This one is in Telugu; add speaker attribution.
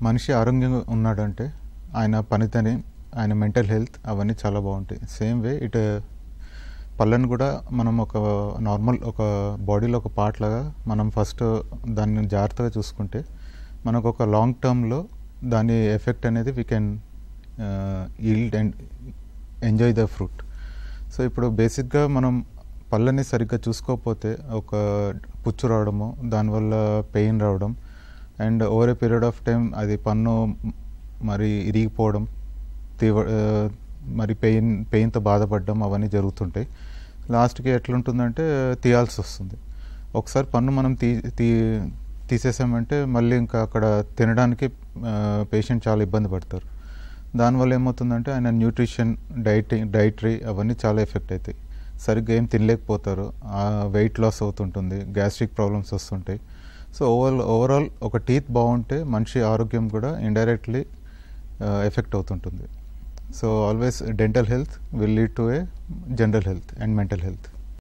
Speaker 1: మనిషి ఆరోగ్యంగా ఉన్నాడంటే ఆయన పనితని, ఆయన మెంటల్ హెల్త్ అవన్నీ చాలా బాగుంటాయి. సేమ్ వే ఇటు పళ్ళను కూడా మనం ఒక నార్మల్ ఒక బాడీలో ఒక పార్ట్ లాగా మనం ఫస్ట్ దాన్ని జాగ్రత్తగా చూసుకుంటే మనకు ఒక లాంగ్ టర్మ్లో దాని ఎఫెక్ట్ అనేది we can yield and enjoy the fruit. So ఇప్పుడు బేసిక్గా మనం పళ్ళని సరిగ్గా చూసుకోకపోతే ఒక పుచ్చు రావడము, దానివల్ల పెయిన్ రావడం and over a period of time అది పన్ను మరి ఇరిగిపోవడం, మరి పెయిన్తో బాధపడడం అవన్నీ జరుగుతుంటాయి. లాస్ట్కి ఎట్లుంటుందంటే తీయాల్సి వస్తుంది. ఒకసారి పన్ను మనం తీసేసామంటే మళ్ళీ ఇంకా అక్కడ తినడానికి పేషెంట్ చాలా ఇబ్బంది పడతారు. దానివల్ల ఏమవుతుందంటే ఆయన న్యూట్రిషన్, డైటరీ అవన్నీ చాలా ఎఫెక్ట్ అవుతాయి. సరిగ్గా ఏం తినలేకపోతారు, వెయిట్ లాస్ అవుతుంటుంది, గ్యాస్ట్రిక్ ప్రాబ్లమ్స్ వస్తుంటాయి. సో ఓవరాల్ ఒక టీత్ బాగుంటే మనిషి ఆరోగ్యం కూడా ఇండైరెక్ట్లీ ఎఫెక్ట్ అవుతుంటుంది. So always dental health will lead to a general health and mental health.